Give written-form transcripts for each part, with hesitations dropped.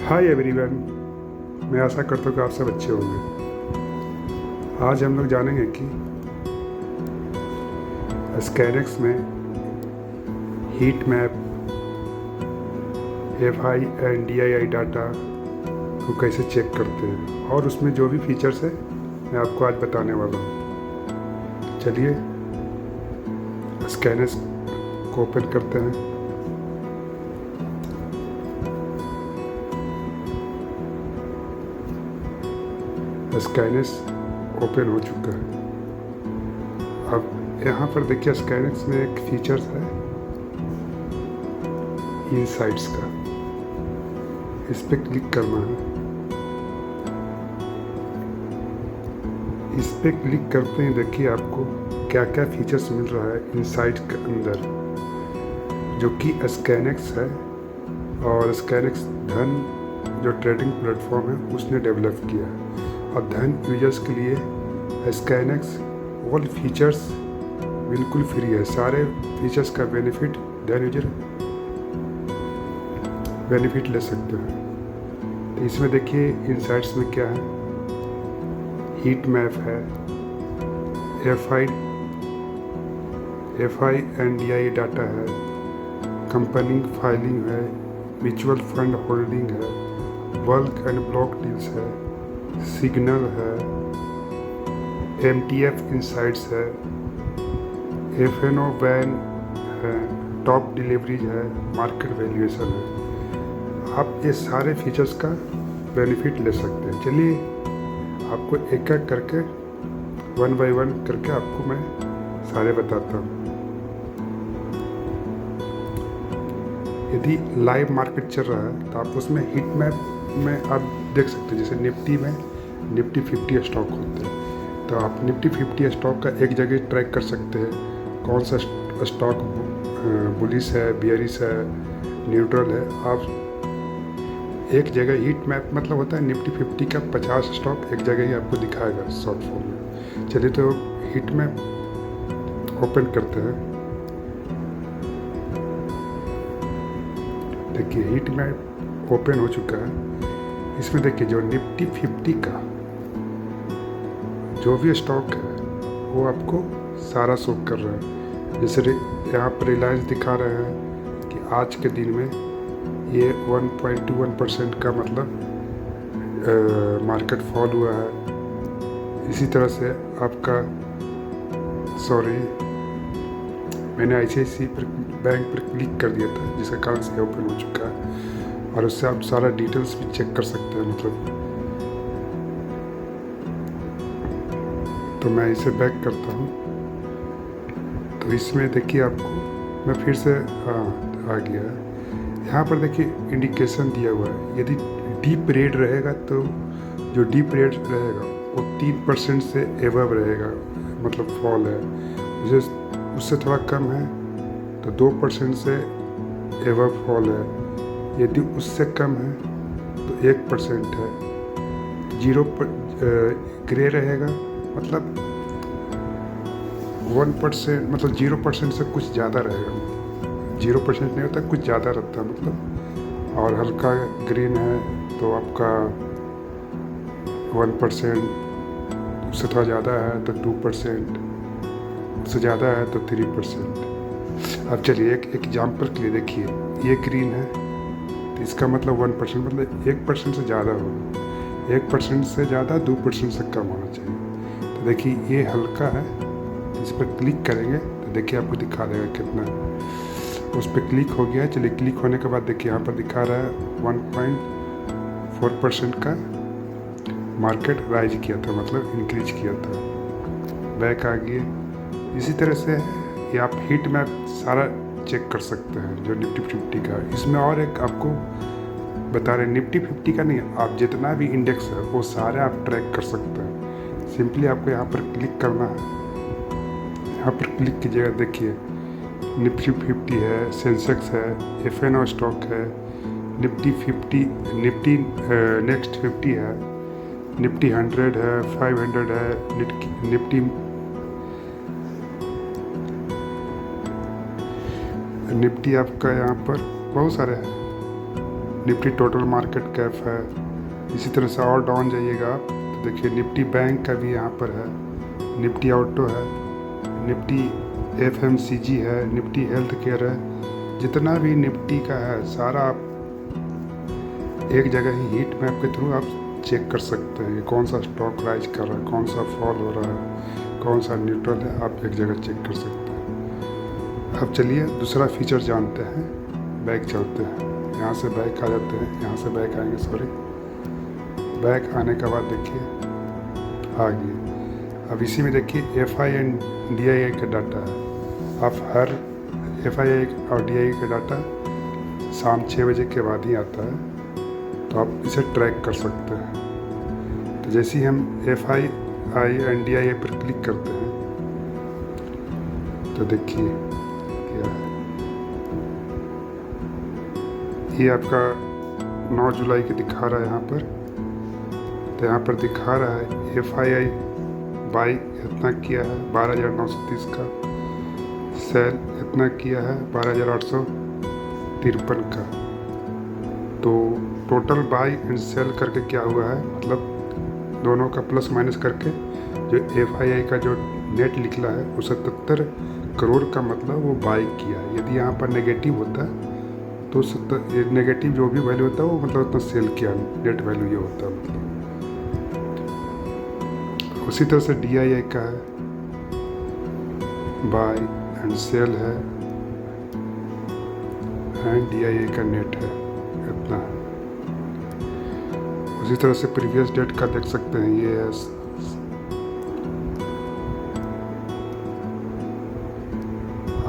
Hi everyone, मैं आशा करता हूँ कि आप सब अच्छे होंगे। आज हम लोग जानेंगे कि स्कैनेक्स में heat map, F I and DII data को कैसे चेक करते हैं और उसमें जो भी फीचर्स है मैं आपको आज बताने वाला हूँ। चलिए स्कैनेक्स को ओपन करते हैं। स्कैनेक्स ओपन हो चुका है। अब यहाँ पर देखिए स्कैनेक्स में एक फीचर्स है इनसाइट्स का, इस पर क्लिक करना है। इस पर क्लिक करते ही देखिए आपको क्या क्या फीचर्स मिल रहा है इनसाइट्स के अंदर, जो कि स्कैनेक्स है। और स्कैनेक्स धन जो ट्रेडिंग प्लेटफॉर्म है उसने डेवलप किया है, और धन यूजर्स के लिए स्कैनेक्स ऑल फीचर्स बिल्कुल फ्री है। सारे फीचर्स का बेनिफिट धन यूजर बेनिफिट ले सकते हैं। तो इसमें देखिए इनसाइट्स में क्या है, हीट मैप है, F I and DII data है, कंपनी फाइलिंग है, म्यूचुअल फंड होल्डिंग है, बल्क एंड ब्लॉक डील्स है, सिग्नल है, MTF इनसाइट्स है, FNO बैन है, टॉप डिलीवरीज है, मार्केट वैल्यूएशन है। आप ये सारे फीचर्स का बेनिफिट ले सकते हैं। चलिए आपको एक एक करके 1 बाय 1 करके आपको मैं सारे बताता हूँ। यदि लाइव मार्केट चल रहा है तो आप उसमें हीट मैप में आप देख सकते हैं। जैसे निफ्टी में निफ्टी 50 स्टॉक होते हैं, तो आप निफ्टी 50 स्टॉक का एक जगह ट्रैक कर सकते हैं, कौन सा स्टॉक बुलिश है, बियरिश है, न्यूट्रल है। आप एक जगह हीट मैप मतलब होता है निफ्टी 50 का 50 स्टॉक एक जगह ही आपको दिखाएगा शॉर्ट फॉर्म में। चलिए तो हीट मैप ओपन करते हैं। देखिए हीट मैप ओपन हो चुका है। इसमें देखिए जो निफ्टी 50 का जो भी स्टॉक है वो आपको सारा शो कर रहा है। जैसे यहाँ पर रिलायंस दिखा रहे हैं कि आज के दिन में ये 1.21% का मतलब मार्केट फॉल हुआ है। इसी तरह से आपका मैंने ICICI बैंक पर क्लिक कर दिया था, जिसके कारण से ओपन हो चुका है, और उससे आप सारा डिटेल्स भी चेक कर सकते हैं। मतलब तो मैं इसे बैक करता हूँ। तो इसमें देखिए आपको मैं फिर से आ गया है। यहाँ पर देखिए इंडिकेशन दिया हुआ है। यदि डीप रेड रहेगा तो जो डीप रेड रहेगा वो 3% से एबव रहेगा, मतलब फॉल है। जैसे उससे थोड़ा कम है तो 2% से एबव फॉल है। यदि उससे कम है तो 1% है। 0 ग्रे रहेगा मतलब 1%, मतलब 0% से कुछ ज़्यादा रहेगा। 0% नहीं होता, कुछ ज़्यादा रहता है मतलब। और हल्का ग्रीन है तो आपका 1%, उससे थोड़ा ज़्यादा है तो 2%, उससे ज़्यादा है तो 3%। अब चलिए एक एग्जाम्पल के लिए देखिए, ये ग्रीन है तो इसका मतलब 1%, मतलब 1% से ज़्यादा होगा। 1% से ज़्यादा 2% से कम होना चाहिए। तो देखिए ये हल्का है, इस पर क्लिक करेंगे तो देखिए आपको दिखा देगा कितना है। उस पर क्लिक हो गया है। चलिए क्लिक होने के बाद देखिए यहाँ पर दिखा रहा है 1.4% का मार्केट राइज किया था, मतलब इंक्रीज किया था। बैक आ गए। इसी तरह से ये आप हीट मैप सारा चेक कर सकते हैं जो निफ्टी 50 का। इसमें और एक आपको बता रहे हैं, निफ्टी 50 का नहीं, आप जितना भी इंडेक्स है वो सारे आप ट्रैक कर सकते हैं। सिंपली आपको यहाँ पर क्लिक करना है। यहाँ पर क्लिक कीजिएगा, देखिए निफ्टी 50 है, सेंसेक्स है, FNO स्टॉक है, निफ्टी 50, निफ्टी नेक्स्ट 50 है, निफ्टी 100 है, 500 है, निफ्टी आपका यहाँ पर बहुत सारे हैं। निफ्टी टोटल मार्केट कैप है। इसी तरह से और डाउन जाइएगा आप तो देखिए निफ्टी बैंक का भी यहाँ पर है, निफ्टी ऑटो है, निफ्टी FMCG है, निफ्टी हेल्थ केयर है। जितना भी निफ्टी का है सारा आप एक जगह ही हीट मैप के थ्रू आप चेक कर सकते हैं कि कौन सा स्टॉक राइज कर रहा है, कौन सा फॉल हो रहा है, कौन सा न्यूट्रल है, आप एक जगह चेक कर सकते हैं। अब चलिए दूसरा फीचर जानते हैं। बैक चलते हैं, यहाँ से बैक आ जाते हैं, यहाँ से बैक आएंगे, सॉरी बैक आने के बाद देखिए आ गए। अब इसी में देखिए FI एंड DII का डाटा है। आप हर FI और DII का डाटा शाम 6 बजे के बाद ही आता है, तो आप इसे ट्रैक कर सकते हैं। तो जैसे ही हम FI एंड DII पर क्लिक करते हैं तो देखिए क्या है, ये आपका 9 जुलाई के दिखा रहा है यहाँ पर। तो यहाँ पर दिखा रहा है FII बाई इतना किया है 12,930 का, सेल इतना किया है 12,853 का। तो टोटल बाई एंड सेल करके क्या हुआ है, मतलब दोनों का प्लस माइनस करके जो FII का जो नेट निकला है वो 77 करोड़ का, मतलब वो बाई किया। यदि यहाँ पर नेगेटिव होता तो नेगेटिव जो भी वैल्यू होता है वो मतलब उतना सेल किया, नेट वैल्यू ये होता है मतलब। उसी तरह से DII का है, बाय एंड सेल है एंड DII का नेट है इतना है। उसी तरह से प्रीवियस डेट का देख सकते हैं, ये है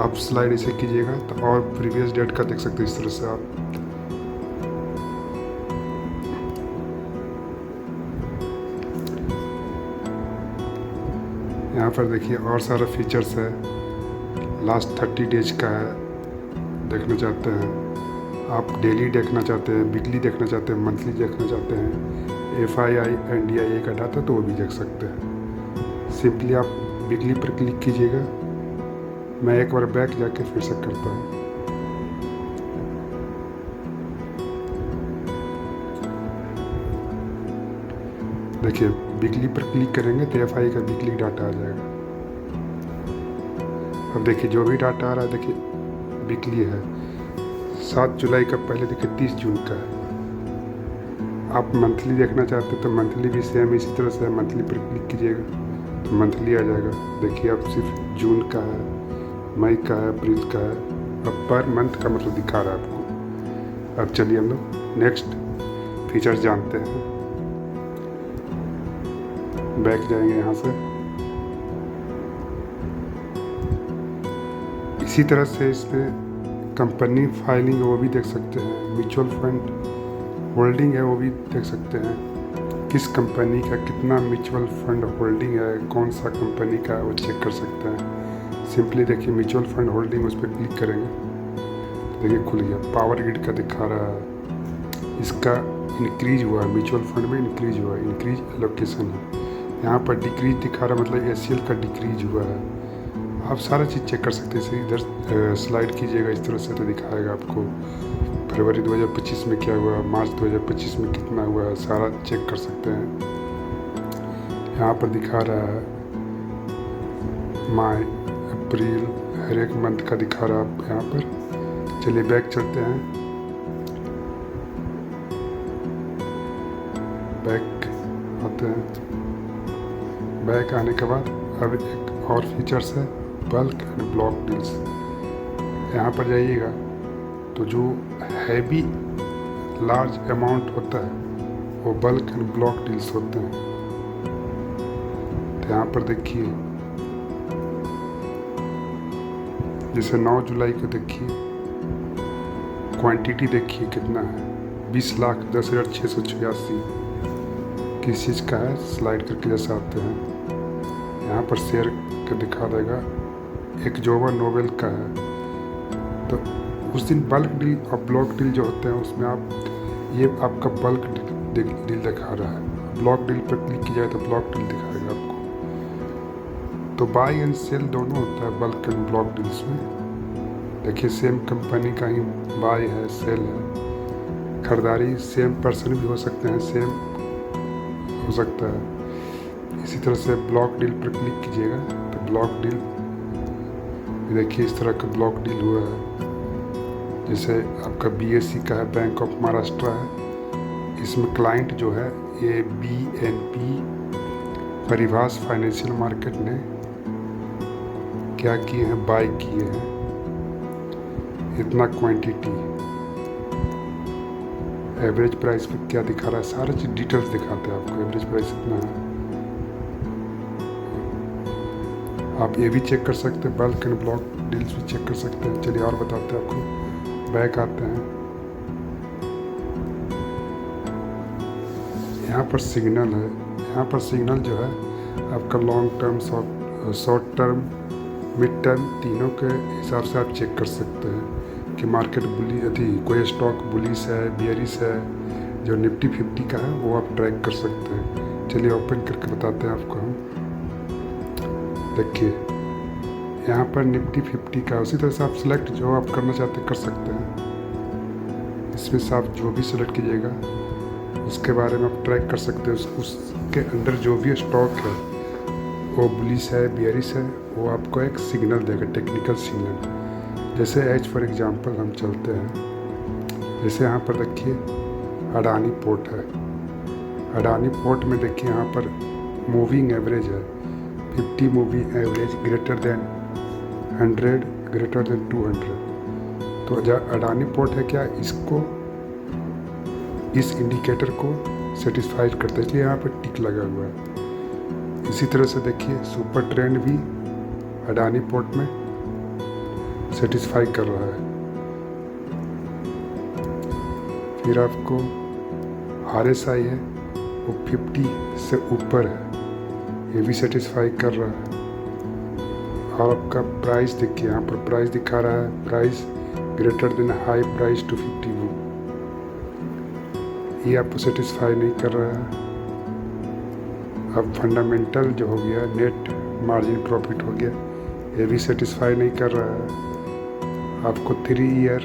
आप स्लाइड इसे कीजिएगा तो और प्रीवियस डेट का देख सकते हैं इस तरह से आप। यहाँ पर देखिए और सारा फीचर्स है, लास्ट 30 डेज का है, देखना चाहते हैं आप, डेली देखना चाहते हैं, वीकली देखना चाहते हैं, मंथली देखना चाहते हैं, FII एंड DII का डाटा तो वो भी देख सकते हैं। सिंपली आप वीकली पर क्लिक कीजिएगा। मैं एक बार बैक जाके फिर से करता हूँ। देखिए वीकली पर क्लिक करेंगे तो FI का वीकली डाटा आ जाएगा। अब देखिए जो भी डाटा आ रहा है देखिए वीकली है, 7 जुलाई का, पहले देखिए 30 जून का है। आप मंथली देखना चाहते हैं तो मंथली भी सेम इसी तरह से मंथली पर क्लिक कीजिएगा तो मंथली आ जाएगा। देखिए अब सिर्फ जून का है, मई का है, अप्रैल का है, अब पर मंथ का मतलब दिखा रहा है आपको। अब चलिए हम लोग नेक्स्ट फीचर जानते हैं। बैक जाएंगे यहाँ से, इसी तरह से इसमें कंपनी फाइलिंग वो भी देख सकते हैं, म्यूचुअल फंड होल्डिंग है वो भी देख सकते हैं, किस कंपनी का कितना म्यूचुअल फंड होल्डिंग है, कौन सा कंपनी का है वो चेक कर सकते हैं। सिंपली देखिए म्यूचुअल फंड होल्डिंग, उस पर क्लिक करेंगे तो देखिए खुल गया, पावर ग्रिड का दिखा रहा है, इसका इंक्रीज हुआ है, म्यूचुअल फंड में इंक्रीज हुआ है, इंक्रीज एलोकेशन है। यहाँ पर डिक्रीज दिखा रहा है, मतलब ACL का डिक्रीज हुआ है। आप सारा चीज़ चेक कर सकते हैं। इसे इधर स्लाइड कीजिएगा इस तरह से तो दिखाएगा आपको फरवरी 2025 में क्या हुआ, मार्च 2025 में कितना हुआ है, सारा चेक कर सकते हैं। यहाँ पर दिखा रहा है मई, अप्रैल, हर एक मंथ का दिखा रहा है यहाँ पर। चलिए बैक चलते हैं, बैक आते हैं। बैक आने के बाद अब एक और फीचर्स है, बल्क एंड ब्लॉक डील्स। यहाँ पर जाइएगा तो जो हैवी लार्ज अमाउंट होता है वो बल्क एंड ब्लॉक डील्स होते हैं। तो यहाँ पर देखिए जैसे 9 जुलाई को देखिए क्वांटिटी देखिए कितना है, 20,10,686 किस चीज़ का है, स्लाइड करके जैसे आते हैं यहाँ पर शेयर का दिखा देगा, एक जोवा नोवेल का है। तो उस दिन बल्क डील और ब्लॉक डील जो होते हैं उसमें आप ये आपका बल्क डील दिखा रहा है, ब्लॉक डील पर क्लिक किया जाए तो ब्लॉक डील दिखाएगा आपको। तो बाई एंड सेल दोनों होता है बल्क एंड ब्लॉक डील्स में। देखिए सेम कंपनी का ही बाई है, सेल है, खरीदारी सेम पर्सन भी हो सकते हैं, सेम हो सकता है। इसी तरह से ब्लॉक डील पर क्लिक कीजिएगा तो ब्लॉक डील देखिए इस तरह का ब्लॉक डील हुआ है। जैसे आपका BSE का है, बैंक ऑफ महाराष्ट्र है। इसमें क्लाइंट जो है ये BNP परिभाष फाइनेंशियल मार्केट ने क्या किए हैं, बाय किए हैं इतना क्वांटिटी। एवरेज प्राइस पे क्या दिखा रहा है, सारे चीज डिटेल्स दिखाते हैं आपको। एवरेज प्राइस इतना है, आप ये भी चेक कर सकते हैं, बल्क एंड ब्लॉक डील्स भी चेक कर सकते हैं। चलिए और बताते हैं आपको। बैक आते हैं, यहाँ पर सिग्नल है। यहाँ पर सिग्नल जो है आपका long term, short term, mid term तीनों के हिसाब से आप चेक कर सकते हैं कि मार्केट कोई स्टॉक बुलिश है, बियरिश है। जो निफ्टी 50 का है वो आप ट्रैक कर सकते हैं। चलिए ओपन करके बताते हैं आपको हम। देखिए यहाँ पर निफ्टी 50 का, उसी तरह से आप सिलेक्ट जो आप करना चाहते हैं कर सकते हैं। इसमें से आप जो भी सिलेक्ट कीजिएगा उसके बारे में आप ट्रैक कर सकते हैं। उसके अंदर जो भी स्टॉक है वो बुलिश है, बियरिश है, वो आपको एक सिग्नल देगा, टेक्निकल सिग्नल। जैसे एज फॉर एग्जांपल हम चलते हैं, जैसे यहाँ पर देखिए अडानी पोर्ट है। अडानी पोर्ट में देखिए यहाँ पर मूविंग एवरेज है 50, moving average greater than 100, greater than 200। तो अडानी पोर्ट है क्या, इसको, इस इंडिकेटर को सेटिस्फाई करता है, इसलिए यहाँ पर टिक लगा हुआ है। इसी तरह से देखिए सुपर ट्रेंड भी अडानी पोर्ट में सेटिस्फाई कर रहा है। फिर आपको RSI है वो 50 से ऊपर है, ये भी सेटिस्फाई कर रहा है। और आपका प्राइस देखिए, यहाँ पर प्राइस दिखा रहा है, price greater than high price 251, ये आपको सेटिस्फाई नहीं कर रहा है। अब फंडामेंटल जो हो गया, नेट मार्जिन प्रॉफिट हो गया, ये भी सेटिस्फाई नहीं कर रहा है। आपको 3 ईयर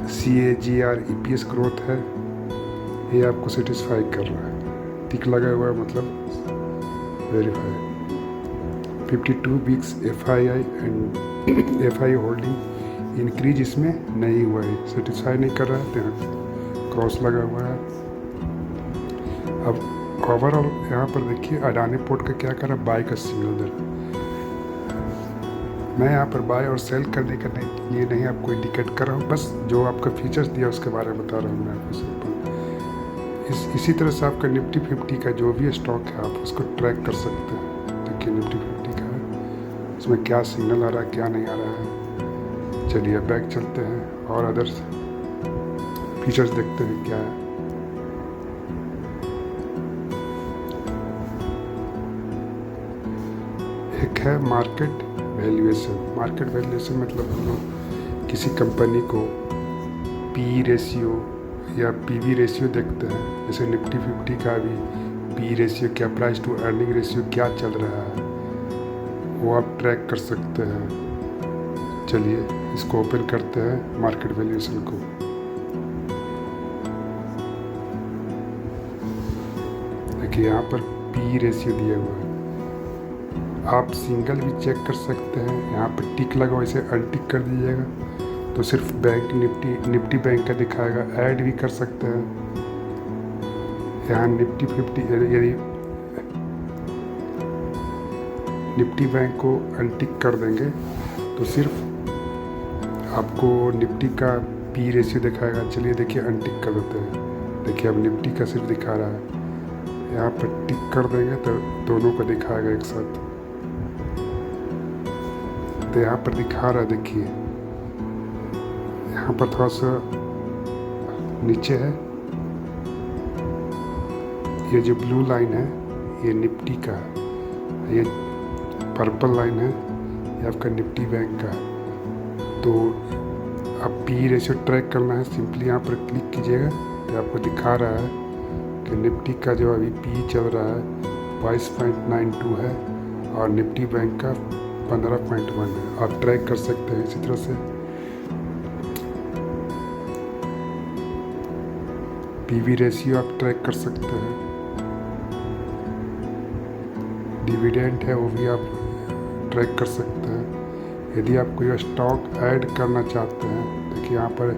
CAGR EPS ग्रोथ है, ये आपको सेटिस्फाई कर रहा है, टिक लगा हुआ है, मतलब verify. 52 weeks FII and FI holding increase इसमें नहीं हुआ है, सेटिस्फाई नहीं कर रहा है, यहाँ क्रॉस लगा हुआ है। अब ओवरऑल यहाँ पर देखिए अडानी पोर्ट का क्या कर रहा है, बाय का सिग्नल दे रहा है। मैं यहाँ पर बाय और सेल करने का नहीं, ये नहीं आपको इंडिकेट कर रहा हूँ, बस जो आपका फीचर्स दिया उसके बारे में बता रहा हूँ मैं आपको सिंपल। इसी तरह से आपका निफ्टी 50 का जो भी स्टॉक है आप उसको ट्रैक कर सकते हैं। देखिए निफ्टी 50 का है, उसमें क्या सिग्नल आ रहा है, क्या नहीं आ रहा है। चलिए बैक चलते हैं और अदर्स फीचर्स देखते हैं क्या है। एक है मार्केट वैल्यूएशन। मार्केट वैल्यूएशन मतलब हम लोग किसी कंपनी को PE रेशियो या PB रेशियो देखते हैं। जैसे निफ्टी 50 का भी PE रेशियो क्या, प्राइस टू अर्निंग रेशियो क्या चल रहा है, वो आप ट्रैक कर सकते हैं। चलिए इसको ओपन करते हैं, मार्केट वैल्यूएशन को। देखिए यहाँ पर PE रेशियो दिया हुआ है, आप सिंगल भी चेक कर सकते हैं। यहाँ पर टिक लगा, वैसे अनटिक कर दीजिएगा तो सिर्फ बैंक निफ्टी बैंक का दिखाएगा। ऐड भी कर सकते हैं। यहाँ निफ्टी 50 यदि निफ्टी बैंक को अनटिक कर देंगे तो सिर्फ आपको निफ्टी का PE रेशियो दिखाएगा। चलिए देखिए अनटिक कर देते हैं। देखिए अब निफ्टी का सिर्फ दिखा रहा है, यहाँ पर टिक कर देंगे तो दोनों को दिखाएगा एक साथ। तो यहाँ पर दिखा रहा है, देखिए यहाँ पर थोड़ा सा नीचे है, ये जो ब्लू लाइन है ये निफ्टी का है, ये पर्पल लाइन है ये आपका निफ्टी बैंक का है। तो आप PE रेशियो ट्रैक करना है, सिंपली यहाँ पर क्लिक कीजिएगा तो आपको दिखा रहा है कि निफ्टी का जो अभी PE चल रहा है 22.92 है और निफ्टी बैंक का 15.1 है। आप ट्रैक कर सकते हैं इसी तरह से। पीवी रेशियो आप ट्रैक कर सकते हैं। डिविडेंड है वो भी आप ट्रैक कर सकते हैं। यदि आप कोई स्टॉक ऐड करना चाहते हैं, देखिए यहाँ पर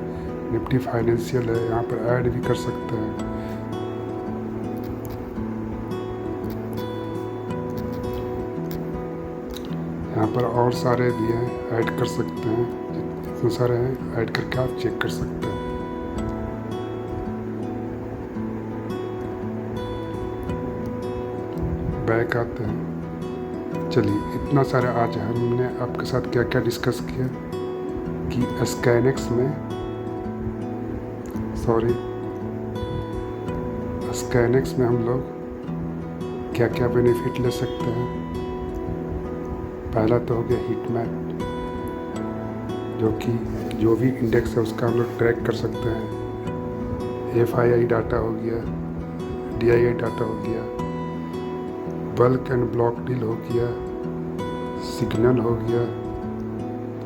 निफ्टी फाइनेंशियल है, यहाँ पर ऐड भी कर सकते हैं। यहाँ पर और सारे भी हैं, ऐड कर सकते हैं। जितने सारे हैं ऐड करके आप चेक कर सकते हैं। बैक आते हैं। चलिए, इतना सारा आज हमने आपके साथ क्या क्या डिस्कस किया कि स्कैनेक्स में हम लोग क्या क्या बेनिफिट ले सकते हैं। पहला तो हो गया हीट मैप, जो कि जो भी इंडेक्स है उसका हम लोग ट्रैक कर सकते हैं। FII डाटा हो गया, DII डाटा हो गया, बल्क एंड ब्लॉक डील हो गया, सिग्नल हो गया।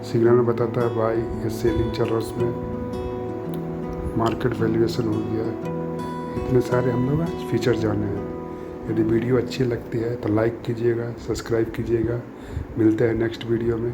सिग्नल में बताता है बाई या सेलिंग चल रहा है उसमें। मार्केट वैल्यूएशन हो गया। इतने सारे हम लोग आज फीचर जाने हैं। यदि वीडियो अच्छी लगती है तो लाइक कीजिएगा, सब्सक्राइब कीजिएगा। मिलते हैं नेक्स्ट वीडियो में।